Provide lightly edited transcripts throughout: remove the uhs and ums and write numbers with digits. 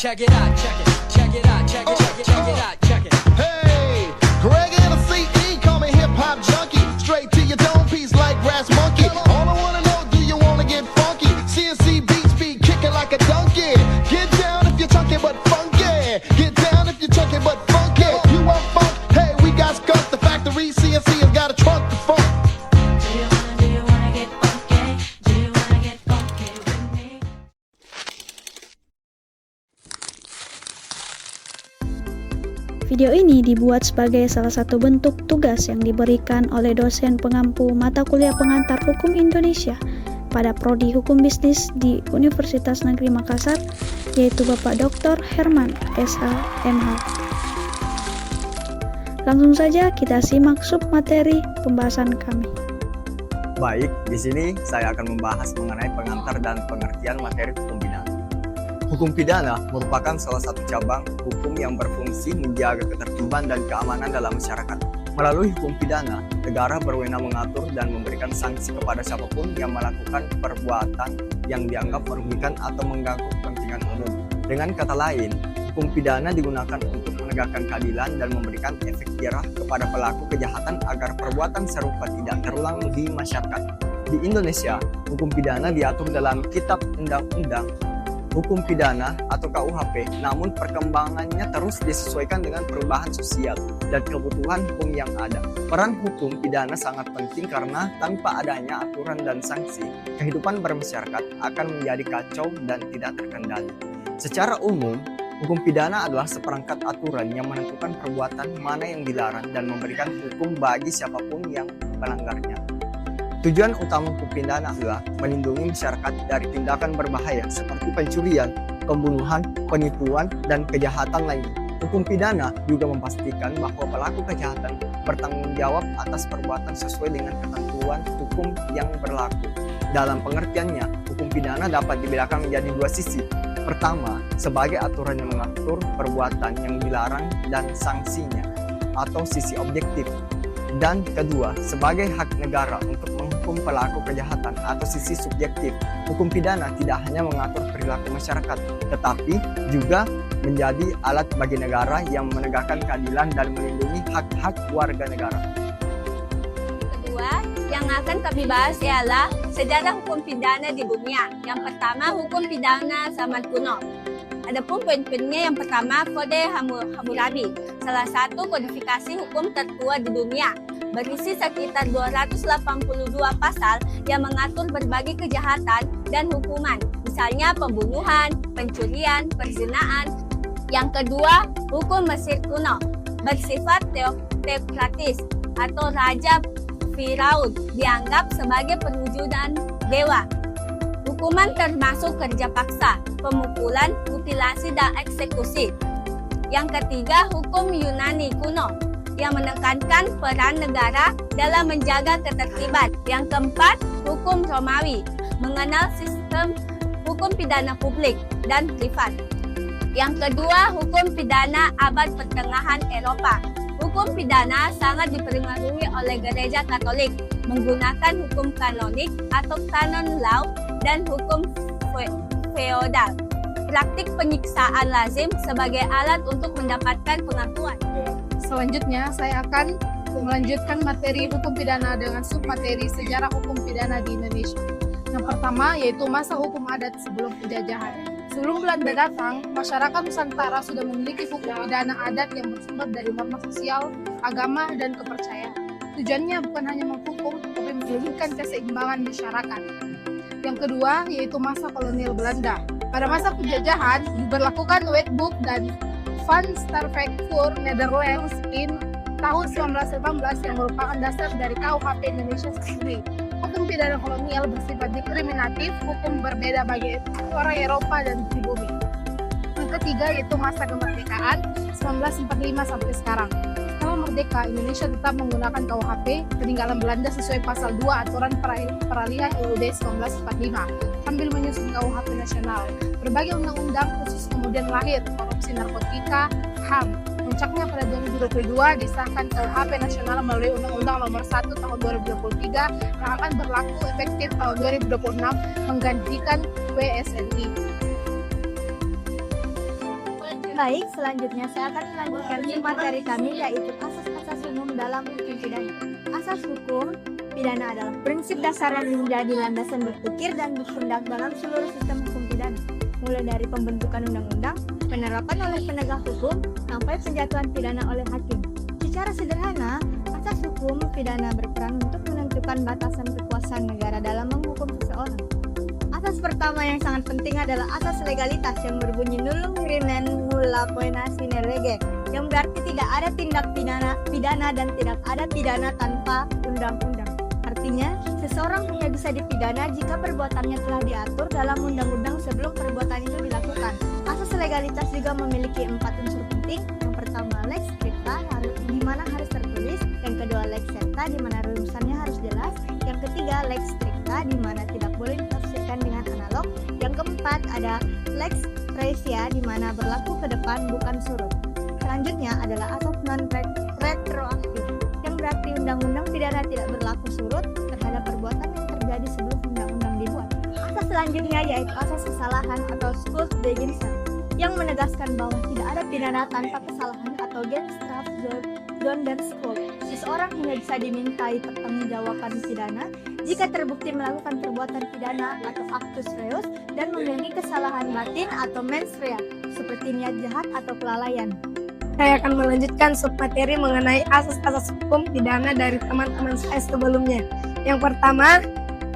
check it out, check it, check it out, check it, check it, check it out, check it. Hey, Greg and the CE, call me hip hop junkie. Straight to your dome piece like Brass Monkey. All I wanna know, do you wanna get funky? CNC beats be kicking like a donkey. Get down if you're chunky but funky. Get down if you're chunky but funky. You want funk? Hey, we got skunk. The factory CNC has got a trunk to funk. Video ini dibuat sebagai salah satu bentuk tugas yang diberikan oleh dosen pengampu mata kuliah pengantar hukum Indonesia pada Prodi Hukum Bisnis di Universitas Negeri Makassar, yaitu Bapak Dr. Herman SH MH. Langsung saja kita simak submateri pembahasan kami. Baik, di sini saya akan membahas mengenai pengantar dan pengertian materi hukum pidana. Hukum pidana merupakan salah satu cabang hukum yang berfungsi menjaga ketertiban dan keamanan dalam masyarakat. Melalui hukum pidana, negara berwenang mengatur dan memberikan sanksi kepada siapapun yang melakukan perbuatan yang dianggap merugikan atau mengganggu kepentingan umum. Dengan kata lain, hukum pidana digunakan untuk menegakkan keadilan dan memberikan efek jerah kepada pelaku kejahatan agar perbuatan serupa tidak terulang di masyarakat. Di Indonesia, hukum pidana diatur dalam Kitab Undang-Undang Hukum Pidana atau KUHP, namun perkembangannya terus disesuaikan dengan perubahan sosial dan kebutuhan hukum yang ada. Peran hukum pidana sangat penting karena tanpa adanya aturan dan sanksi, kehidupan bermasyarakat akan menjadi kacau dan tidak terkendali. Secara umum, hukum pidana adalah seperangkat aturan yang menentukan perbuatan mana yang dilarang dan memberikan hukum bagi siapapun yang melanggarnya. Tujuan utama hukum pidana adalah melindungi masyarakat dari tindakan berbahaya seperti pencurian, pembunuhan, penipuan, dan kejahatan lainnya. Hukum pidana juga memastikan bahwa pelaku kejahatan bertanggung jawab atas perbuatan sesuai dengan ketentuan hukum yang berlaku. Dalam pengertiannya, hukum pidana dapat dibedakan menjadi dua sisi. Pertama, sebagai aturan yang mengatur perbuatan yang dilarang dan sanksinya, atau sisi objektif. Dan kedua, sebagai hak negara untuk menghukum pelaku kejahatan atau sisi subjektif. Hukum pidana tidak hanya mengatur perilaku masyarakat, tetapi juga menjadi alat bagi negara yang menegakkan keadilan dan melindungi hak-hak warga negara. Kedua, yang akan kami bahas ialah sejarah hukum pidana di dunia. Yang pertama, hukum pidana zaman kuno. Adapun poin-poinnya, yang pertama, Kode Hammurabi, salah satu kodifikasi hukum tertua di dunia, berisi sekitar 282 pasal yang mengatur berbagai kejahatan dan hukuman, misalnya pembunuhan, pencurian, perzinaan. Yang kedua, hukum Mesir kuno, bersifat teokratis atau Raja Firaun, dianggap sebagai perwujudan dewa. Hukuman termasuk kerja paksa, pemukulan, mutilasi, dan eksekusi. Yang ketiga, hukum Yunani kuno yang menekankan peran negara dalam menjaga ketertiban. Yang keempat, hukum Romawi mengenal sistem hukum pidana publik dan privat. Yang kedua, hukum pidana abad pertengahan Eropa. Hukum pidana sangat dipengaruhi oleh Gereja Katolik, menggunakan hukum kanonik atau canon law dan hukum feodal. Praktik penyiksaan lazim sebagai alat untuk mendapatkan pengakuan. Selanjutnya, saya akan melanjutkan materi hukum pidana dengan submateri sejarah hukum pidana di Indonesia. Yang pertama yaitu masa hukum adat sebelum penjajahan. Sebelum Belanda datang, masyarakat Nusantara sudah memiliki hukum pidana adat yang bersumber dari norma sosial, agama, dan kepercayaan. Tujuannya bukan hanya menghukum, tapi memulihkan keseimbangan masyarakat. Yang kedua yaitu masa kolonial Belanda. Pada masa penjajahan, diberlakukan Wetboek dan Van Starvekvoer Netherlands in tahun 1918 yang merupakan dasar dari KUHP Indonesia sendiri. Hukum pidana kolonial bersifat diskriminatif, hukum berbeda bagi orang Eropa dan pribumi. Yang ketiga yaitu masa kemerdekaan 1945 sampai sekarang. Setelah merdeka, Indonesia tetap menggunakan KUHP peninggalan Belanda sesuai pasal 2 aturan peralihan UUD 1945 sambil menyusun KUHP nasional. Berbagai undang-undang khusus kemudian lahir, korupsi narkotika, HAM. Puncaknya pada 2022 disahkan KUHP nasional melalui Undang-Undang Nomor 1 Tahun 2023 yang akan berlaku efektif tahun 2026 menggantikan WSNI. Baik, selanjutnya saya akan melanjutkan materi kami yaitu asas-asas umum dalam hukum pidana. Asas hukum pidana adalah prinsip dasar yang menjadi landasan berpikir dan bertindak dalam seluruh sistem hukum pidana, mulai dari pembentukan undang-undang, penerapan oleh penegak hukum, sampai penjatuhan pidana oleh hakim. Secara sederhana, asas hukum pidana berperan untuk menentukan batasan kekuasaan negara dalam menghukum seseorang. Asas pertama yang sangat penting adalah asas legalitas yang berbunyi nullum crimen nulla poena sine lege, yang berarti tidak ada tindak pidana dan tidak ada pidana tanpa undang-undang. Artinya, seseorang hanya bisa dipidana jika perbuatannya telah diatur dalam undang-undang sebelum perbuatan itu dilakukan. Asas legalitas juga memiliki 4 unsur penting. Yang pertama, lex scripta, di mana harus tertulis. Yang kedua, lex serta, di mana rumusannya harus jelas. Yang ketiga, lex stricta, di mana tidak boleh ditafsirkan dengan analog. Yang keempat, ada lex praesia, di mana berlaku ke depan bukan surut. Selanjutnya adalah asas non-retroaktif, yang berarti undang-undang pidana tidak berlaku surut terhadap perbuatan yang terjadi sebelum undang-undang dibuat. Asas selanjutnya yaitu asas kesalahan atau Schuldbeginsel, yang menegaskan bahwa tidak ada pidana tanpa kesalahan atau Genstraf zonder Schuld. Seseorang hanya bisa dimintai pertanggungjawaban pidana jika terbukti melakukan perbuatan pidana atau actus reus dan memiliki kesalahan batin atau mens rea, seperti niat jahat atau kelalaian. Saya akan melanjutkan submateri mengenai asas-asas hukum pidana dari teman-teman saya sebelumnya. Yang pertama,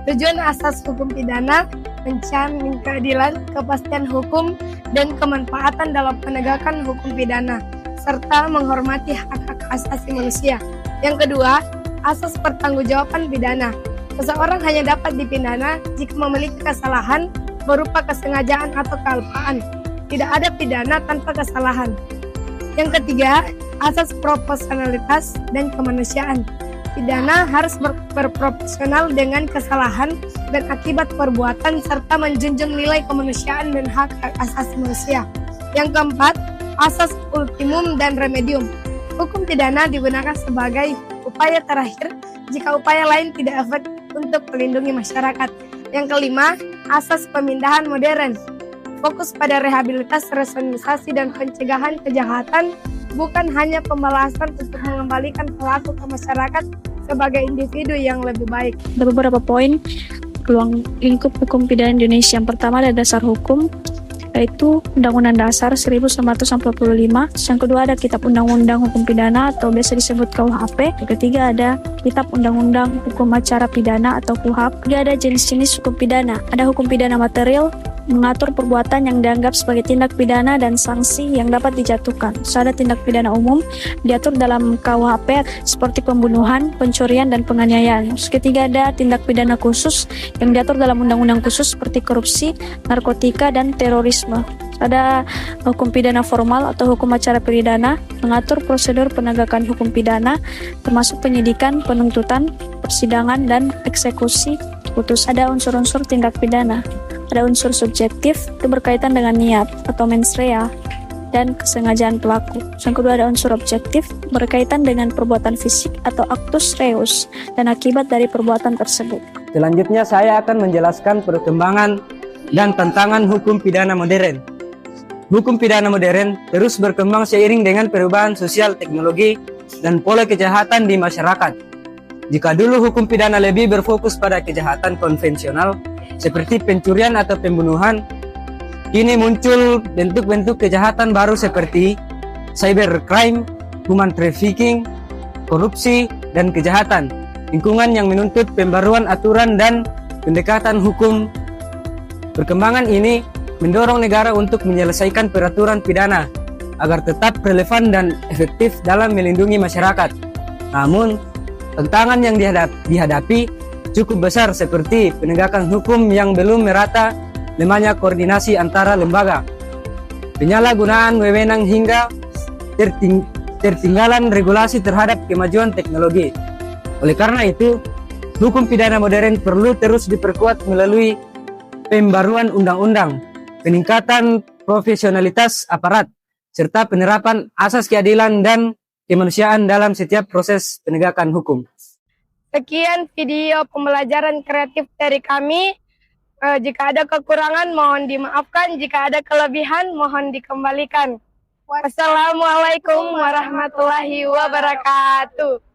tujuan asas hukum pidana menjamin keadilan, kepastian hukum, dan kemanfaatan dalam penegakan hukum pidana, serta menghormati hak-hak asasi manusia. Yang kedua, asas pertanggungjawaban pidana. Seseorang hanya dapat dipidana jika memiliki kesalahan berupa kesengajaan atau kealpaan. Tidak ada pidana tanpa kesalahan. Yang ketiga, asas proporsionalitas dan kemanusiaan. Pidana harus berproporsional dengan kesalahan dan akibat perbuatan serta menjunjung nilai kemanusiaan dan hak asasi manusia. Yang keempat, asas ultimum dan remedium. Hukum pidana digunakan sebagai upaya terakhir jika upaya lain tidak efektif untuk melindungi masyarakat. Yang kelima, asas pemindahan modern. Fokus pada rehabilitas, resonisasi, dan pencegahan kejahatan, bukan hanya pembalasan untuk mengembalikan pelaku ke masyarakat sebagai individu yang lebih baik. Ada beberapa poin ruang lingkup hukum pidana Indonesia. Yang pertama ada dasar hukum, yaitu Undang-Undang Dasar 1945. Yang kedua ada Kitab Undang-Undang Hukum Pidana atau biasa disebut KUHP. Yang ketiga ada Kitab Undang-Undang Hukum Acara Pidana atau KUHAP. Juga ada jenis-jenis hukum pidana. Ada hukum pidana material, mengatur perbuatan yang dianggap sebagai tindak pidana dan sanksi yang dapat dijatuhkan. Ada tindak pidana umum diatur dalam KUHP seperti pembunuhan, pencurian, dan penganiayaan. Ketiga ada tindak pidana khusus yang diatur dalam undang-undang khusus seperti korupsi, narkotika, dan terorisme. Ada hukum pidana formal atau hukum acara pidana, mengatur prosedur penegakan hukum pidana termasuk penyidikan, penuntutan, persidangan, dan eksekusi putus. Ada unsur-unsur tindak pidana. Ada unsur subjektif, itu berkaitan dengan niat atau mens rea dan kesengajaan pelaku. Yang kedua ada unsur objektif, berkaitan dengan perbuatan fisik atau actus reus dan akibat dari perbuatan tersebut. Selanjutnya saya akan menjelaskan perkembangan dan tantangan hukum pidana modern. Hukum pidana modern terus berkembang seiring dengan perubahan sosial, teknologi, dan pola kejahatan di masyarakat. Jika dulu hukum pidana lebih berfokus pada kejahatan konvensional, seperti pencurian atau pembunuhan, kini muncul bentuk-bentuk kejahatan baru seperti cybercrime, human trafficking, korupsi, dan kejahatan lingkungan yang menuntut pembaruan aturan dan pendekatan hukum. Perkembangan ini mendorong negara untuk menyelesaikan peraturan pidana agar tetap relevan dan efektif dalam melindungi masyarakat. Namun, tantangan yang dihadapi cukup besar seperti penegakan hukum yang belum merata, lemahnya koordinasi antara lembaga, penyalahgunaan wewenang hingga tertinggalan regulasi terhadap kemajuan teknologi. Oleh karena itu, hukum pidana modern perlu terus diperkuat melalui pembaruan undang-undang, peningkatan profesionalitas aparat, serta penerapan asas keadilan dan kemanusiaan dalam setiap proses penegakan hukum. Sekian video pembelajaran kreatif dari kami. Jika ada kekurangan mohon dimaafkan, jika ada kelebihan mohon dikembalikan. Wassalamualaikum warahmatullahi wabarakatuh.